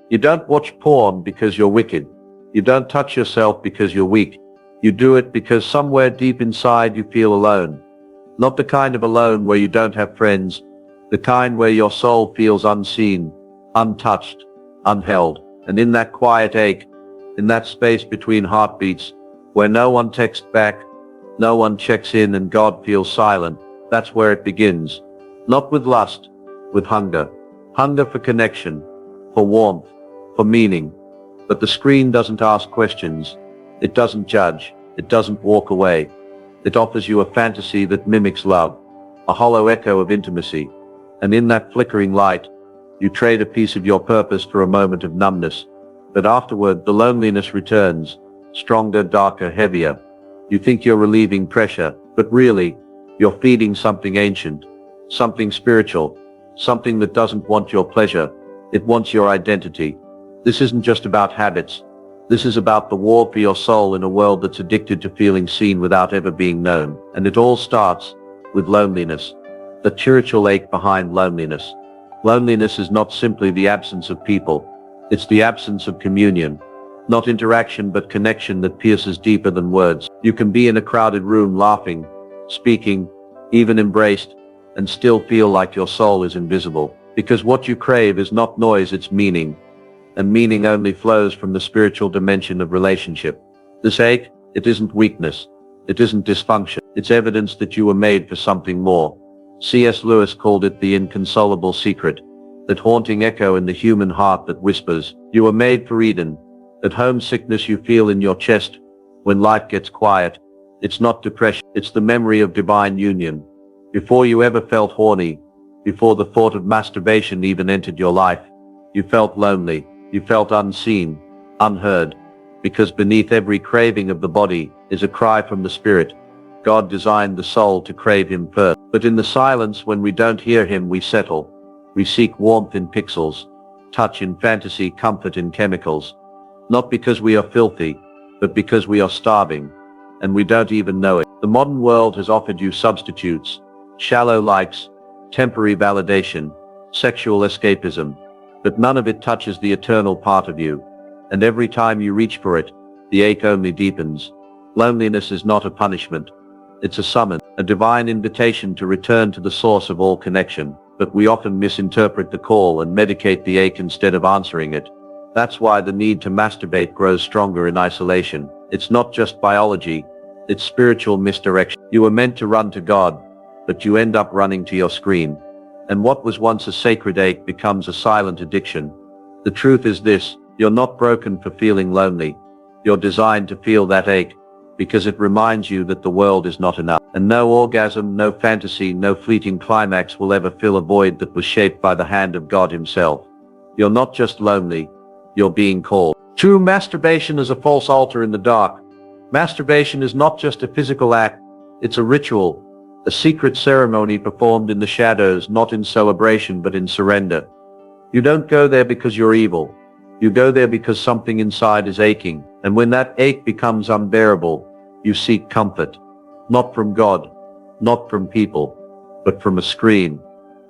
You don't watch porn because you're wicked. You don't touch yourself because you're weak. You do it because somewhere deep inside you feel alone. Not the kind of alone where you don't have friends, the kind where your soul feels unseen, untouched, unheld. And in that quiet ache, in that space between heartbeats, where no one texts back, no one checks in and God feels silent, that's where it begins. Not with lust, with hunger. Hunger for connection, for warmth, for meaning. But the screen doesn't ask questions. It doesn't judge. It doesn't walk away. It offers you a fantasy that mimics love, a hollow echo of intimacy. And in that flickering light, you trade a piece of your purpose for a moment of numbness. But afterward, the loneliness returns, stronger, darker, heavier. You think you're relieving pressure, but really, you're feeding something ancient, something spiritual, something that doesn't want your pleasure. It wants your identity. This isn't just about habits. This is about the war for your soul in a world that's addicted to feeling seen without ever being known. And it all starts with loneliness. The spiritual ache behind loneliness. Loneliness is not simply the absence of people. It's the absence of communion. Not interaction but connection that pierces deeper than words. You can be in a crowded room laughing, speaking, even embraced, and still feel like your soul is invisible. Because what you crave is not noise, it's meaning. And meaning only flows from the spiritual dimension of relationship. This ache, it isn't weakness. It isn't dysfunction. It's evidence that you were made for something more. C.S.LEWIS called it the inconsolable secret. That haunting echo in the human heart that whispers, you were made for Eden. That homesickness you feel in your chest when life gets quiet. It's not depression. It's the memory of divine union. Before you ever felt horny, before the thought of masturbation even entered your life, you felt lonely. You felt unseen, unheard, because beneath every craving of the body is a cry from the spirit. God designed the soul to crave him first. But in the silence, when we don't hear him, we settle. We seek warmth in pixels, touch in fantasy, comfort in chemicals. Not because we are filthy, but because we are starving, and we don't even know it. The modern world has offered you substitutes, shallow likes, temporary validation, sexual escapism. But none of it touches the eternal part of you. And every time you reach for it, the ache only deepens. Loneliness is not a punishment. It's a summon, a divine invitation to return to the source of all connection. But we often misinterpret the call and medicate the ache instead of answering it. That's why the need to masturbate grows stronger in isolation. It's not just biology. It's spiritual misdirection. You were meant to run to God, but you end up running to your screen. And what was once a sacred ache becomes a silent addiction. The truth is this, you're not broken for feeling lonely. You're designed to feel that ache, because it reminds you that the world is not enough. And no orgasm, no fantasy, no fleeting climax will ever fill a void that was shaped by the hand of God himself. You're not just lonely, you're being called. True masturbation is a false altar in the dark. Masturbation is not just a physical act, it's a ritual. A secret ceremony performed in the shadows, not in celebration but in surrender. You don't go there because you're evil. You go there because something inside is aching. And when that ache becomes unbearable, you seek comfort. Not from God, not from people, but from a screen,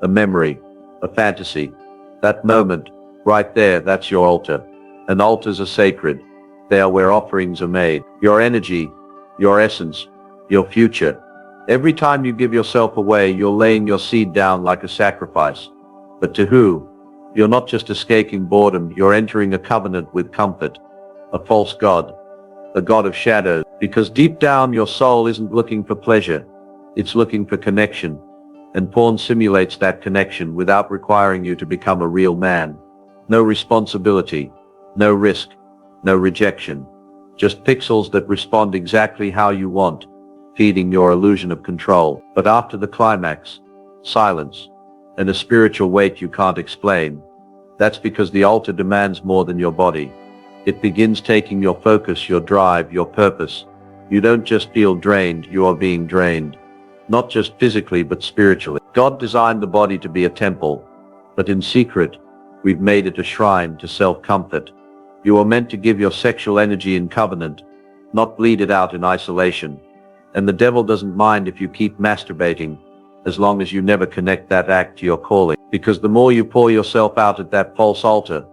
a memory, a fantasy. That moment, right there, that's your altar. And altars are sacred. They are where offerings are made. Your energy, your essence, your future. Every time you give yourself away, you're laying your seed down like a sacrifice. But to who? You're not just escaping boredom, you're entering a covenant with comfort. A false god. A god of shadows. Because deep down your soul isn't looking for pleasure. It's looking for connection. And porn simulates that connection without requiring you to become a real man. No responsibility. No risk. No rejection. Just pixels that respond exactly how you want, feeding your illusion of control. But after the climax, silence, and a spiritual weight you can't explain. That's because the altar demands more than your body. It begins taking your focus, your drive, your purpose. You don't just feel drained, you are being drained. Not just physically but spiritually. God designed the body to be a temple, but in secret, we've made it a shrine to self-comfort. You are meant to give your sexual energy in covenant, not bleed it out in isolation. And the devil doesn't mind if you keep masturbating, as long as you never connect that act to your calling. Because the more you pour yourself out at that false altar,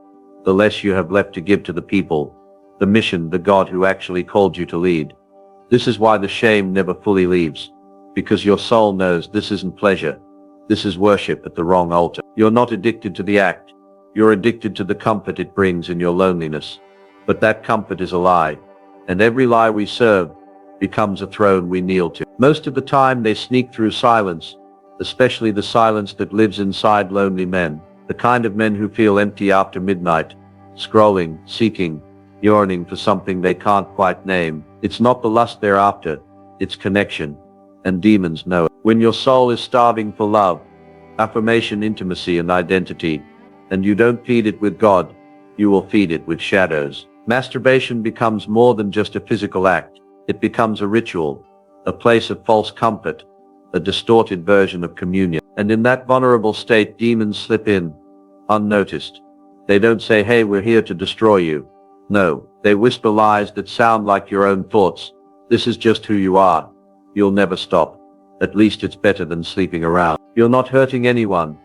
the less you have left to give to the people, the mission, the God who actually called you to lead. This is why the shame never fully leaves, because your soul knows this isn't pleasure. This is worship at the wrong altar. You're not addicted to the act. You're addicted to the comfort it brings in your loneliness. But that comfort is a lie, and every lie we serve becomes a throne we kneel to. Most of the time they sneak through silence, especially the silence that lives inside lonely men, the kind of men who feel empty after midnight, scrolling, seeking, yearning for something they can't quite name. It's not the lust they're after, it's connection, and demons know it. When your soul is starving for love, affirmation, intimacy, and identity, and you don't feed it with God, you will feed it with shadows. Masturbation becomes more than just a physical act. It becomes a ritual, a place of false comfort, a distorted version of communion. And in that vulnerable state, demons slip in, unnoticed. They don't say, "Hey, we're here to destroy you." No, they whisper lies that sound like your own thoughts. This is just who you are. You'll never stop. At least it's better than sleeping around. You're not hurting anyone.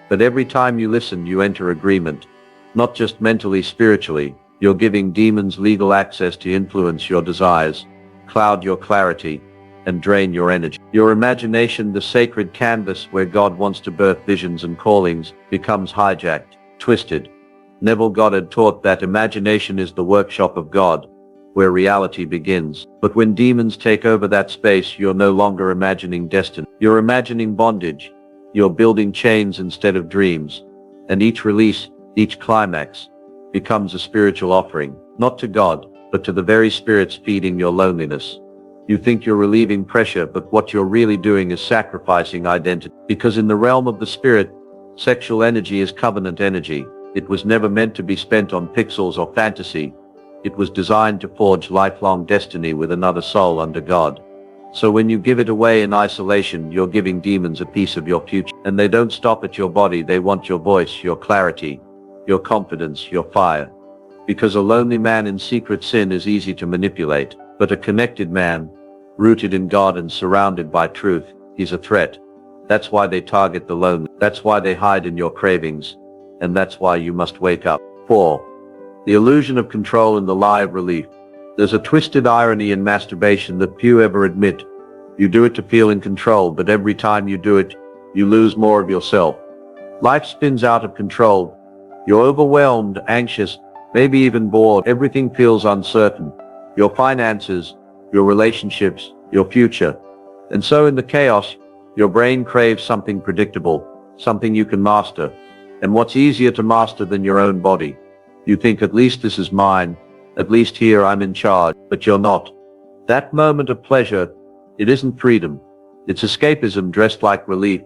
But every time you listen, you enter agreement. Not just mentally, spiritually. You're giving demons legal access to influence your desires, cloud your clarity, and drain your energy. Your imagination, the sacred canvas where God wants to birth visions and callings, becomes hijacked, twisted. Neville Goddard taught that imagination is the workshop of God, where reality begins. But when demons take over that space, you're no longer imagining destiny. You're imagining bondage. You're building chains instead of dreams. And each release, each climax, becomes a spiritual offering, not to God, but to the very spirits feeding your loneliness. You think you're relieving pressure, but what you're really doing is sacrificing identity. Because in the realm of the spirit, sexual energy is covenant energy. It was never meant to be spent on pixels or fantasy. It was designed to forge lifelong destiny with another soul under God. So when you give it away in isolation, you're giving demons a piece of your future. And they don't stop at your body, they want your voice, your clarity, your confidence, your fire. Because a lonely man in secret sin is easy to manipulate, but a connected man, rooted in God and surrounded by truth, is a threat. That's why they target the lonely. That's why they hide in your cravings. And that's why you must wake up. 4. The illusion of control and the lie of relief. There's a twisted irony in masturbation that few ever admit. You do it to feel in control, but every time you do it, you lose more of yourself. Life spins out of control. You're overwhelmed, anxious, maybe even bored. Everything feels uncertain. Your finances, your relationships, your future. And so in the chaos, your brain craves something predictable, something you can master. And what's easier to master than your own body? You think, at least this is mine, at least here I'm in charge, but you're not. That moment of pleasure, it isn't freedom. It's escapism dressed like relief.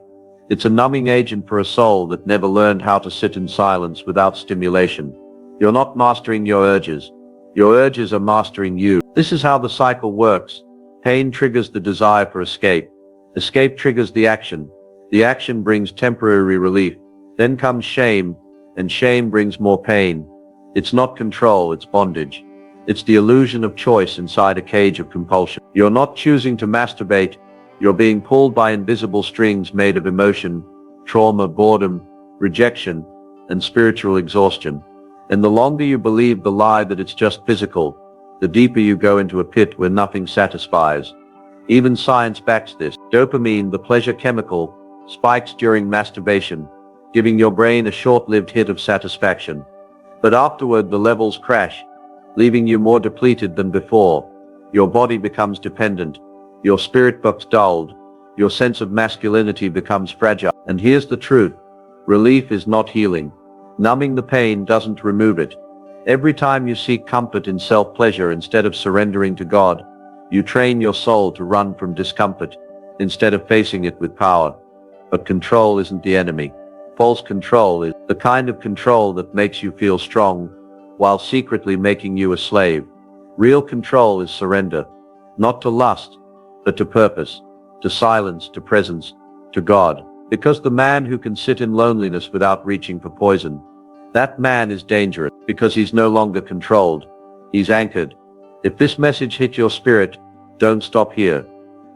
It's a numbing agent for a soul that never learned how to sit in silence without stimulation. You're not mastering your urges. Your urges are mastering you. This is how the cycle works. Pain triggers the desire for escape. Escape triggers the action. The action brings temporary relief. Then comes shame, and shame brings more pain. It's not control, it's bondage. It's the illusion of choice inside a cage of compulsion. You're not choosing to masturbate. You're being pulled by invisible strings made of emotion, trauma, boredom, rejection, and spiritual exhaustion. And the longer you believe the lie that it's just physical, the deeper you go into a pit where nothing satisfies. Even science backs this. Dopamine, the pleasure chemical, spikes during masturbation, giving your brain a short-lived hit of satisfaction. But afterward the levels crash, leaving you more depleted than before. Your body becomes dependent. Your spirit becomes dulled. Your sense of masculinity becomes fragile. And here's the truth. Relief is not healing. Numbing the pain doesn't remove it. Every time you seek comfort in self-pleasure instead of surrendering to God, you train your soul to run from discomfort instead of facing it with power. But control isn't the enemy. False control is the kind of control that makes you feel strong while secretly making you a slave. Real control is surrender, not to lust, but to purpose, to silence, to presence, to God. Because the man who can sit in loneliness without reaching for poison, that man is dangerous because he's no longer controlled. He's anchored. If this message hit your spirit, don't stop here.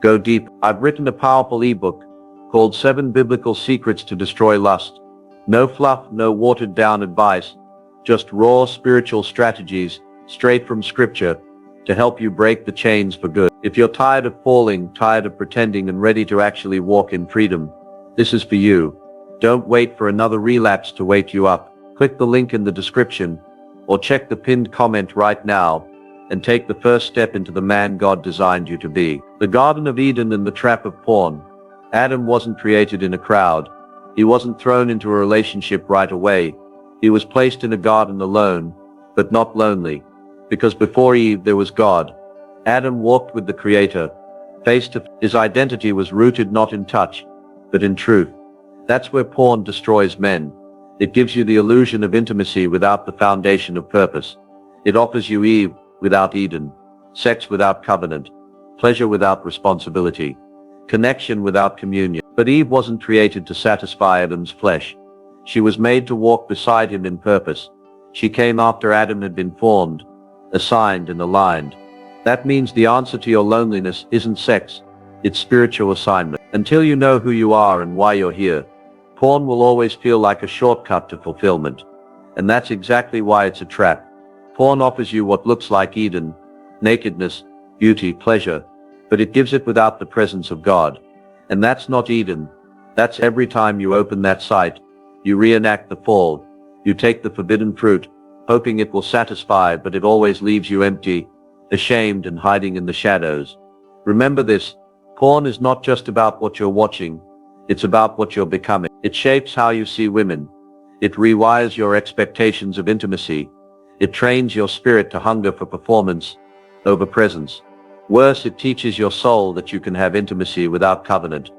Go deep. I've written a powerful ebook called 7 Biblical Secrets to Destroy Lust. No fluff, no watered down advice, just raw spiritual strategies, straight from scripture, to help you break the chains for good. If you're tired of falling, tired of pretending, and ready to actually walk in freedom, this is for you. Don't wait for another relapse to wake you up. Click the link in the description, or check the pinned comment right now, and take the first step into the man God designed you to be. The Garden of Eden and the trap of porn. Adam wasn't created in a crowd. He wasn't thrown into a relationship right away. He was placed in a garden alone, but not lonely, because before Eve there was God. Adam walked with the Creator, face to face. His identity was rooted not in touch, but in truth. That's where porn destroys men. It gives you the illusion of intimacy without the foundation of purpose. It offers you Eve without Eden, sex without covenant, pleasure without responsibility, connection without communion. But Eve wasn't created to satisfy Adam's flesh. She was made to walk beside him in purpose. She came after Adam had been formed, assigned and aligned. That means the answer to your loneliness isn't sex, it's spiritual assignment. Until you know who you are and why you're here, porn will always feel like a shortcut to fulfillment. And that's exactly why it's a trap. Porn offers you what looks like Eden, nakedness, beauty, pleasure, but it gives it without the presence of God. And that's not Eden. That's every time you open that site, you reenact the fall. You take the forbidden fruit, hoping it will satisfy, but it always leaves you empty, ashamed and hiding in the shadows. Remember this, porn is not just about what you're watching, it's about what you're becoming. It shapes how you see women. It rewires your expectations of intimacy. It trains your spirit to hunger for performance over presence. Worse, it teaches your soul that you can have intimacy without covenant,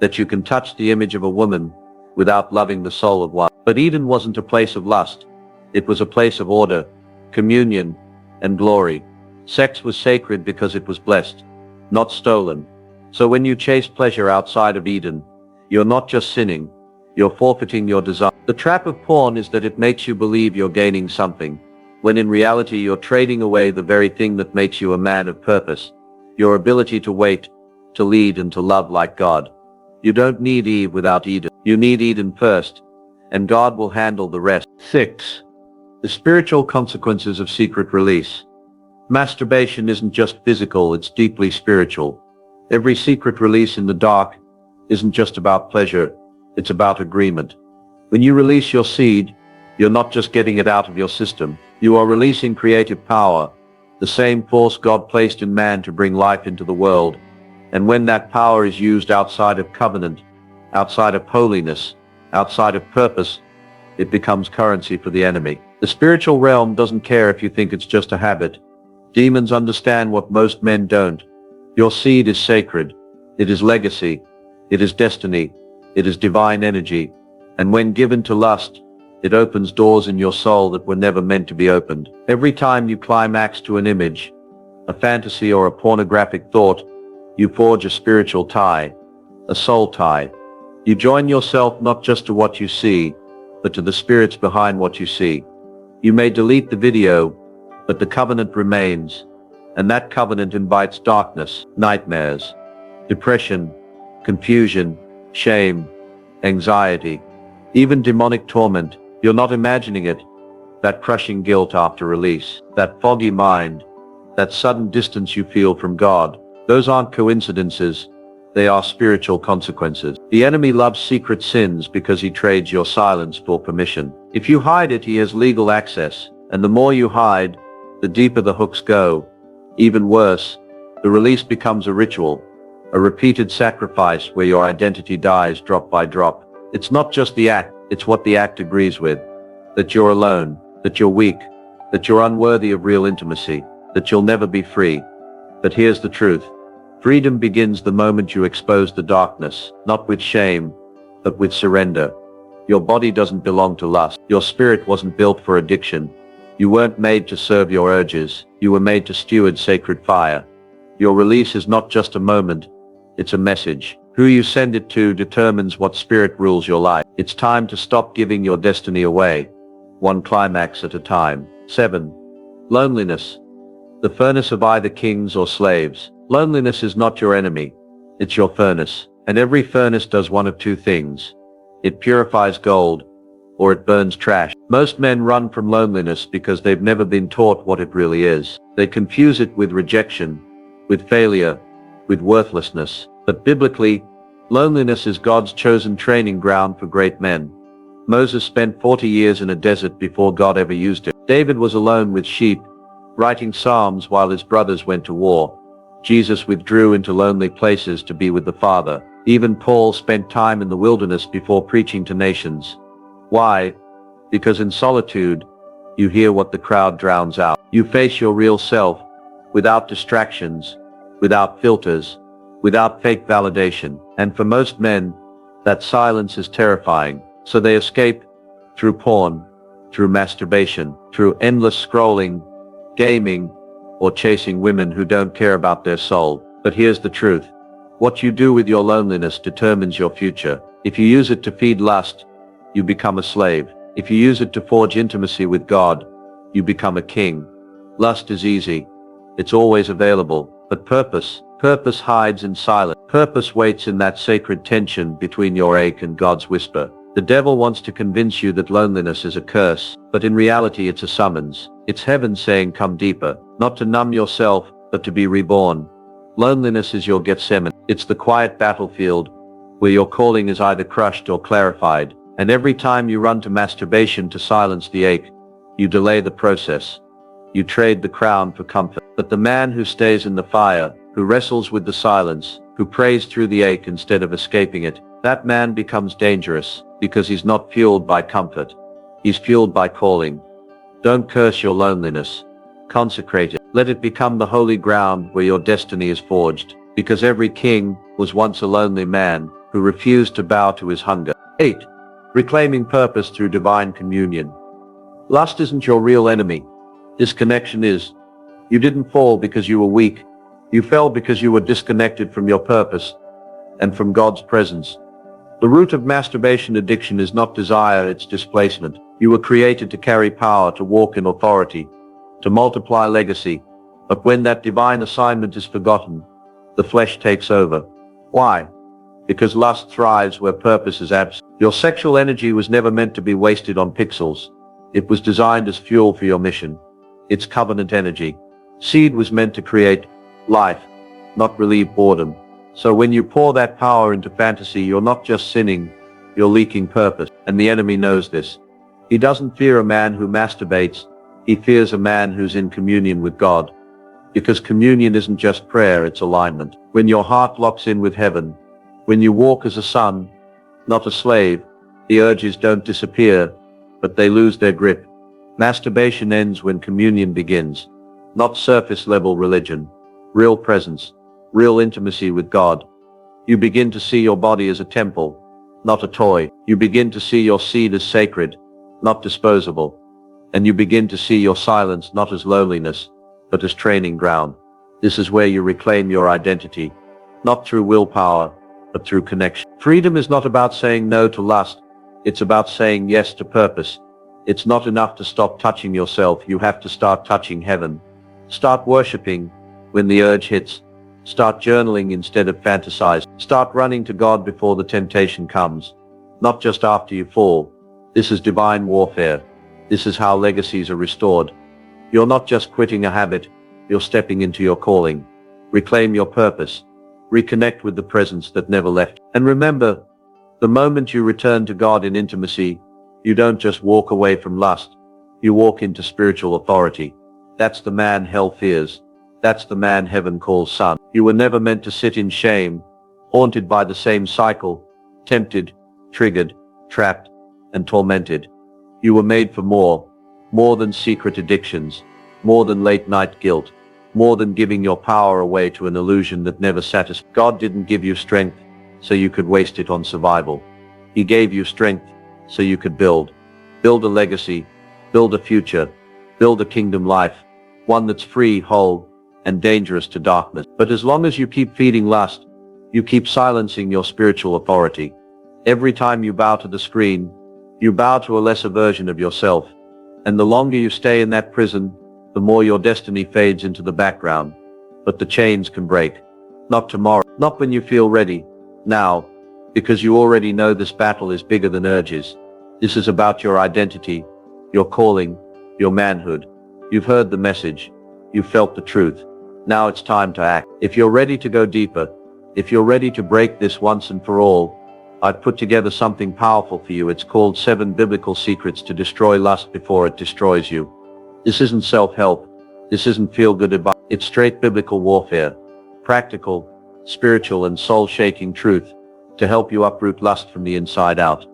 that you can touch the image of a woman without loving the soul of one. But Eden wasn't a place of lust. It was a place of order, communion, and glory. Sex was sacred because it was blessed, not stolen. So when you chase pleasure outside of Eden, you're not just sinning, you're forfeiting your desire. The trap of porn is that it makes you believe you're gaining something, when in reality you're trading away the very thing that makes you a man of purpose, your ability to wait, to lead, and to love like God. You don't need Eve without Eden. You need Eden first, and God will handle the rest. 6. The spiritual consequences of secret release. Masturbation isn't just physical, it's deeply spiritual. Every secret release in the dark isn't just about pleasure, it's about agreement. When you release your seed, you're not just getting it out of your system, you are releasing creative power, the same force God placed in man to bring life into the world. And when that power is used outside of covenant, outside of holiness, outside of purpose, it becomes currency for the enemy. The spiritual realm doesn't care if you think it's just a habit. Demons understand what most men don't. Your seed is sacred. It is legacy. It is destiny. It is divine energy. And when given to lust, it opens doors in your soul that were never meant to be opened. Every time you climax to an image, a fantasy or a pornographic thought, you forge a spiritual tie, a soul tie. You join yourself not just to what you see, but to the spirits behind what you see. You may delete the video, but the covenant remains, and that covenant invites darkness, nightmares, depression, confusion, shame, anxiety, even demonic torment. You're not imagining it, that crushing guilt after release, that foggy mind, that sudden distance you feel from God. Those aren't coincidences, they are spiritual consequences. The enemy loves secret sins because he trades your silence for permission. If you hide it, he has legal access, and the more you hide, the deeper the hooks go. Even worse, the release becomes a ritual, a repeated sacrifice where your identity dies drop by drop. It's not just the act, it's what the act agrees with. That you're alone, that you're weak, that you're unworthy of real intimacy, that you'll never be free. But here's the truth. Freedom begins the moment you expose the darkness, not with shame, but with surrender. Your body doesn't belong to lust. Your spirit wasn't built for addiction. You weren't made to serve your urges. You were made to steward sacred fire. Your release is not just a moment, it's a message. Who you send it to determines what spirit rules your life. It's time to stop giving your destiny away, one climax at a time. 7. Loneliness. The furnace of either kings or slaves. Loneliness is not your enemy, it's your furnace. And every furnace does one of two things. It purifies gold, or it burns trash. Most men run from loneliness because they've never been taught what it really is. They confuse it with rejection, with failure, with worthlessness. But biblically, loneliness is God's chosen training ground for great men. Moses spent 40 years in a desert before God ever used him. David was alone with sheep, writing psalms while his brothers went to war. Jesus withdrew into lonely places to be with the Father. Even Paul spent time in the wilderness before preaching to nations. Why? Because in solitude, you hear what the crowd drowns out. You face your real self, without distractions, without filters, without fake validation. And for most men, that silence is terrifying. So they escape through porn, through masturbation, through endless scrolling, gaming, or chasing women who don't care about their soul. But here's the truth. What you do with your loneliness determines your future. If you use it to feed lust, you become a slave. If you use it to forge intimacy with God, you become a king. Lust is easy. It's always available. But purpose hides in silence. Purpose waits in that sacred tension between your ache and God's whisper. The devil wants to convince you that loneliness is a curse, but in reality it's a summons. It's heaven saying come deeper, not to numb yourself, but to be reborn. Loneliness is your Gethsemane. It's the quiet battlefield where your calling is either crushed or clarified. And every time you run to masturbation to silence the ache, you delay the process. You trade the crown for comfort. But the man who stays in the fire, who wrestles with the silence, who prays through the ache instead of escaping it, that man becomes dangerous because he's not fueled by comfort. He's fueled by calling. Don't curse your loneliness. Consecrate it. Let it become the holy ground where your destiny is forged. Because every king was once a lonely man who refused to bow to his hunger. 8. Reclaiming purpose through divine communion. Lust isn't your real enemy. Disconnection is. You didn't fall because you were weak. You fell because you were disconnected from your purpose and from God's presence. The root of masturbation addiction is not desire, it's displacement. You were created to carry power, to walk in authority, to multiply legacy. But when that divine assignment is forgotten, the flesh takes over. Why? Because lust thrives where purpose is absent. Your sexual energy was never meant to be wasted on pixels. It was designed as fuel for your mission. It's covenant energy. Seed was meant to create life, not relieve boredom. So when you pour that power into fantasy, you're not just sinning, you're leaking purpose. And the enemy knows this. He doesn't fear a man who masturbates. He fears a man who's in communion with God. Because communion isn't just prayer, it's alignment. When your heart locks in with heaven, when you walk as a son, not a slave, the urges don't disappear, but they lose their grip. Masturbation ends when communion begins. Not surface level religion. Real presence. Real intimacy with God. You begin to see your body as a temple, not a toy. You begin to see your seed as sacred, not disposable. And you begin to see your silence not as loneliness, but as training ground. This is where you reclaim your identity, not through willpower, but through connection. Freedom is not about saying no to lust. It's about saying yes to purpose. It's not enough to stop touching yourself. You have to start touching heaven. Start worshiping when the urge hits. Start journaling instead of fantasizing. Start running to God before the temptation comes, not just after you fall. This is divine warfare. This is how legacies are restored. You're not just quitting a habit, you're stepping into your calling. Reclaim your purpose. Reconnect with the presence that never left. And remember, the moment you return to God in intimacy, you don't just walk away from lust, you walk into spiritual authority. That's the man hell fears. That's the man heaven calls son. You were never meant to sit in shame, haunted by the same cycle, tempted, triggered, trapped, and tormented. You were made for more than secret addictions, more than late night guilt, more than giving your power away to an illusion that never satisfies. God didn't give you strength so you could waste it on survival. He gave you strength so you could build a legacy, build a future, build a kingdom life, one that's free, whole, and dangerous to darkness. But as long as you keep feeding lust, you keep silencing your spiritual authority. Every time you bow to the screen, you bow to a lesser version of yourself. And the longer you stay in that prison, the more your destiny fades into the background. But the chains can break. Not tomorrow, not when you feel ready. Now, because you already know this battle is bigger than urges. This is about your identity, your calling, your manhood. You've heard the message. You've felt the truth. Now it's time to act. If you're ready to go deeper, if you're ready to break this once and for all, I've put together something powerful for you. It's called 7 Biblical Secrets to Destroy Lust Before It Destroys You. This isn't self-help. This isn't feel-good advice. It's straight biblical warfare. Practical, spiritual and soul-shaking truth to help you uproot lust from the inside out.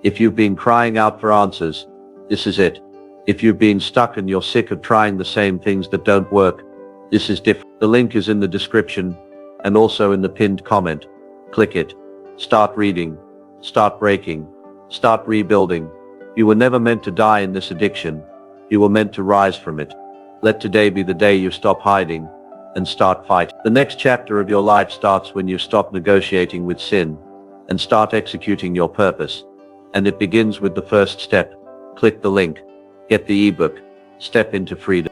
If you've been crying out for answers, this is it. If you've been stuck and you're sick of trying the same things that don't work, this is different. The link is in the description and also in the pinned comment. Click it. Start reading. Start breaking. Start rebuilding. You were never meant to die in this addiction. You were meant to rise from it. Let today be the day you stop hiding and start fighting. The next chapter of your life starts when you stop negotiating with sin and start executing your purpose. And it begins with the first step. Click the link. Get the ebook. Step into freedom.